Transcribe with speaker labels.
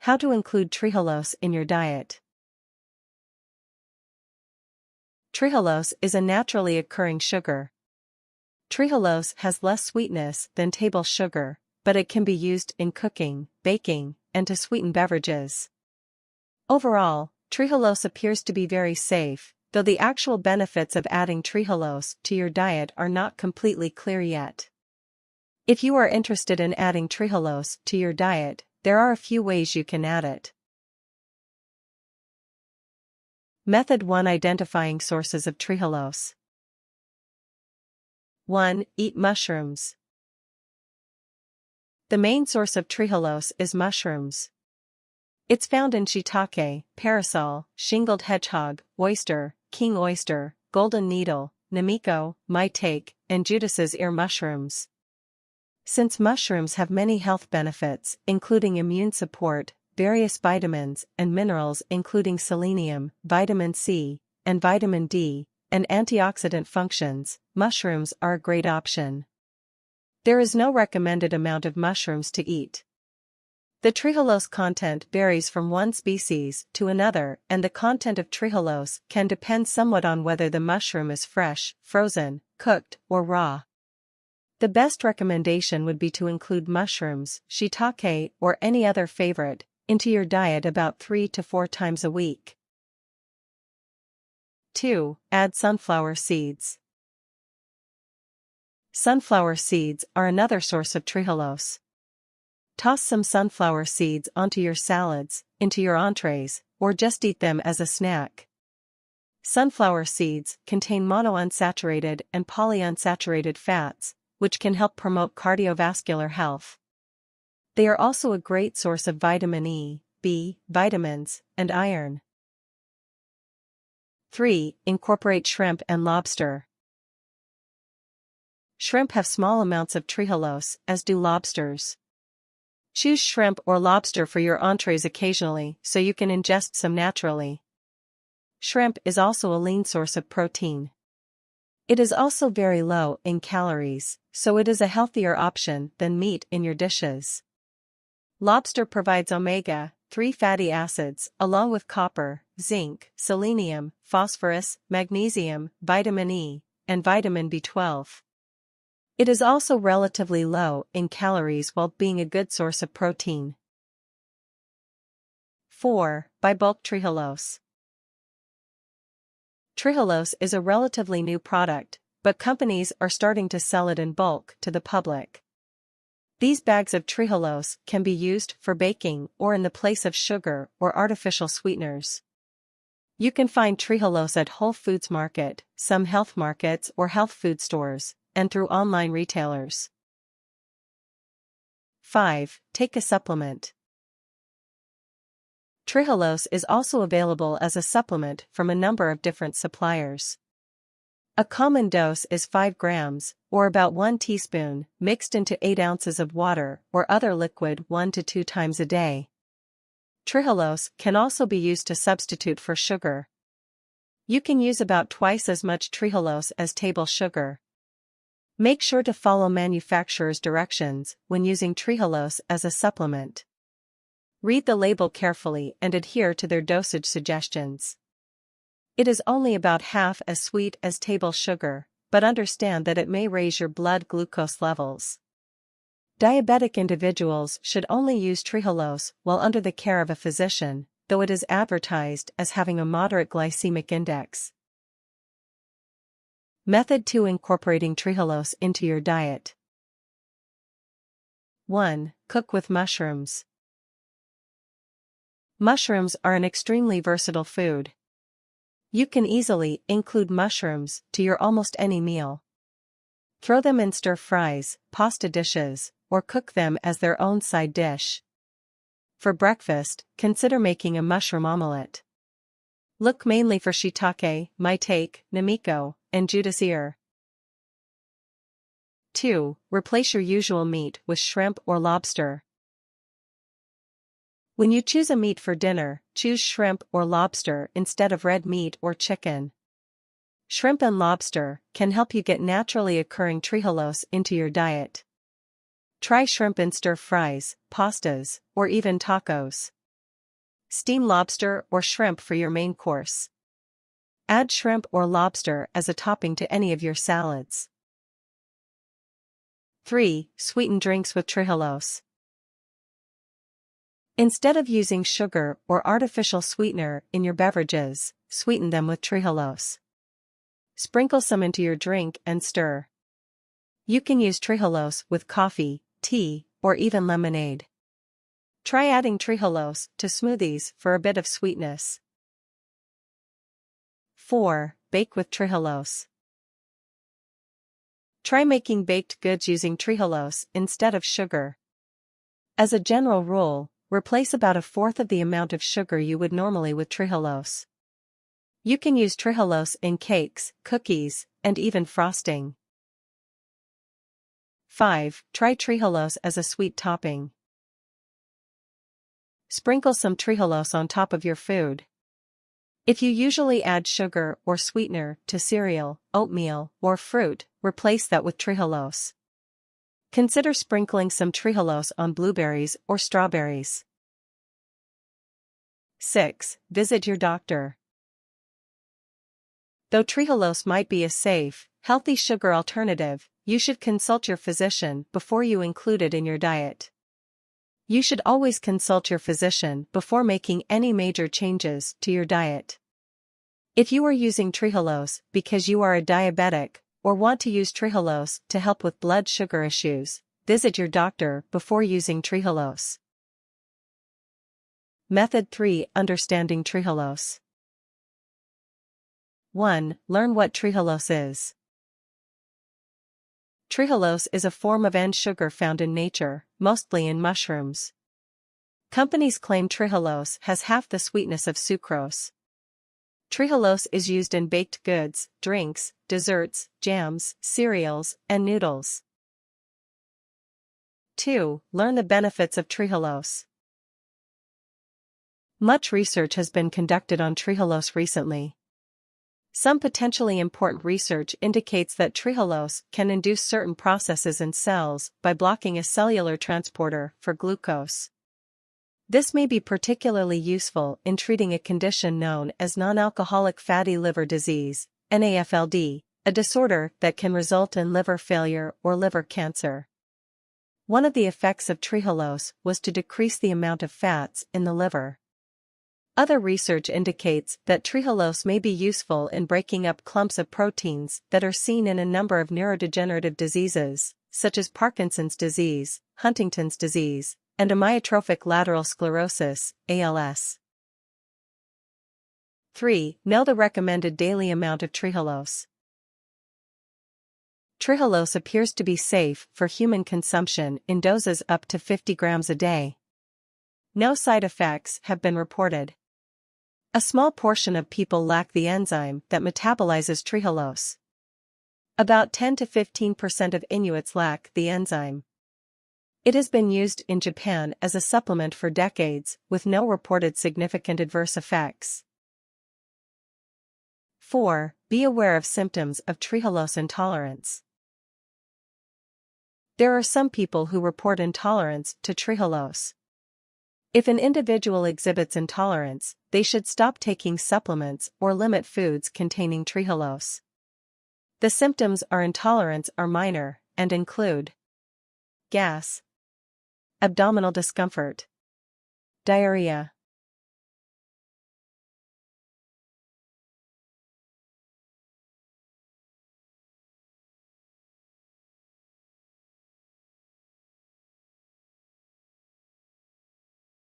Speaker 1: How to include trehalose in your diet. Trehalose is a naturally occurring sugar. Trehalose has less sweetness than table sugar, but it can be used in cooking, baking, and to sweeten beverages. Overall, trehalose appears to be very safe, though the actual benefits of adding trehalose to your diet are not completely clear yet. If you are interested in adding trehalose to your diet, there are a few ways you can add it. Method 1: Identifying sources of trehalose. 1. Eat mushrooms. The main source of trehalose is mushrooms. It's found in shiitake, parasol, shingled hedgehog, oyster, king oyster, golden needle, namiko, maitake, and Judas's ear mushrooms. Since mushrooms have many health benefits, including immune support, various vitamins and minerals including selenium, vitamin C, and vitamin D, and antioxidant functions, mushrooms are a great option. There is no recommended amount of mushrooms to eat. The trehalose content varies from one species to another, and the content of trehalose can depend somewhat on whether the mushroom is fresh, frozen, cooked, or raw. The best recommendation would be to include mushrooms, shiitake, or any other favorite, into your diet about 3 to 4 times a week. 2. Add sunflower seeds. Sunflower seeds are another source of trehalose. Toss some sunflower seeds onto your salads, into your entrees, or just eat them as a snack. Sunflower seeds contain monounsaturated and polyunsaturated fats, which can help promote cardiovascular health. They are also a great source of vitamin E, B, vitamins, and iron. 3. Incorporate shrimp and lobster. Shrimp have small amounts of trehalose, as do lobsters. Choose shrimp or lobster for your entrees occasionally so you can ingest some naturally. Shrimp is also a lean source of protein. It is also very low in calories, so it is a healthier option than meat in your dishes. Lobster provides omega-3 fatty acids along with copper, zinc, selenium, phosphorus, magnesium, vitamin E, and vitamin B12. It is also relatively low in calories while being a good source of protein. 4. Buy bulk trehalose. Trehalose is a relatively new product, but companies are starting to sell it in bulk to the public. These bags of trehalose can be used for baking or in the place of sugar or artificial sweeteners. You can find trehalose at Whole Foods Market, some health markets or health food stores, and through online retailers. 5. Take a supplement. Trehalose is also available as a supplement from a number of different suppliers. A common dose is 5 grams, or about 1 teaspoon, mixed into 8 ounces of water or other liquid 1 to 2 times a day. Trehalose can also be used to substitute for sugar. You can use about twice as much trehalose as table sugar. Make sure to follow manufacturer's directions when using trehalose as a supplement. Read the label carefully and adhere to their dosage suggestions. It is only about half as sweet as table sugar, but understand that it may raise your blood glucose levels. Diabetic individuals should only use trehalose while under the care of a physician, though it is advertised as having a moderate glycemic index. Method 2: Incorporating trehalose into your diet. 1. Cook with mushrooms. Mushrooms are an extremely versatile food. You can easily include mushrooms to your almost any meal. Throw them in stir-fries, pasta dishes, or cook them as their own side dish. For breakfast, consider making a mushroom omelette. Look mainly for shiitake, maitake, namiko, and Judas ear. 2. Replace your usual meat with shrimp or lobster. When you choose a meat for dinner, choose shrimp or lobster instead of red meat or chicken. Shrimp and lobster can help you get naturally occurring trehalose into your diet. Try shrimp in stir-fries, pastas, or even tacos. Steam lobster or shrimp for your main course. Add shrimp or lobster as a topping to any of your salads. 3. Sweeten drinks with Trehalose. Instead of using sugar or artificial sweetener in your beverages, sweeten them with Trehalose. Sprinkle some into your drink and stir. You can use Trehalose with coffee, tea, or even lemonade. Try adding Trehalose to smoothies for a bit of sweetness. 4. Bake with Trehalose. Try making baked goods using Trehalose instead of sugar. As a general rule, replace about 1/4 of the amount of sugar you would normally with Trehalose. You can use Trehalose in cakes, cookies, and even frosting. 5. Try Trehalose as a sweet topping. Sprinkle some Trehalose on top of your food. If you usually add sugar or sweetener to cereal, oatmeal, or fruit, replace that with Trehalose. Consider sprinkling some Trehalose on blueberries or strawberries. 6. Visit your doctor. Though Trehalose might be a safe, healthy sugar alternative, you should consult your physician before you include it in your diet. You should always consult your physician before making any major changes to your diet. If you are using Trehalose because you are a diabetic or want to use Trehalose to help with blood sugar issues, visit your doctor before using Trehalose. Method 3. Understanding Trehalose. 1. Learn what Trehalose is. Trehalose is a form of N-sugar found in nature, mostly in mushrooms. Companies claim Trehalose has half the sweetness of sucrose. Trehalose is used in baked goods, drinks, desserts, jams, cereals, and noodles. 2. Learn the benefits of Trehalose. Much research has been conducted on Trehalose recently. Some potentially important research indicates that Trehalose can induce certain processes in cells by blocking a cellular transporter for glucose. This may be particularly useful in treating a condition known as non-alcoholic fatty liver disease, NAFLD, a disorder that can result in liver failure or liver cancer. One of the effects of Trehalose was to decrease the amount of fats in the liver. Other research indicates that Trehalose may be useful in breaking up clumps of proteins that are seen in a number of neurodegenerative diseases, such as Parkinson's disease, Huntington's disease, and amyotrophic lateral sclerosis, ALS. 3. Know the recommended daily amount of Trehalose. Trehalose appears to be safe for human consumption in doses up to 50 grams a day. No side effects have been reported. A small portion of people lack the enzyme that metabolizes Trehalose. About 10 to 15% of Inuits lack the enzyme. It has been used in Japan as a supplement for decades, with no reported significant adverse effects. 4. Be aware of symptoms of Trehalose intolerance. There are some people who report intolerance to Trehalose. If an individual exhibits intolerance, they should stop taking supplements or limit foods containing Trehalose. The symptoms of intolerance are minor and include gas, abdominal discomfort, diarrhea,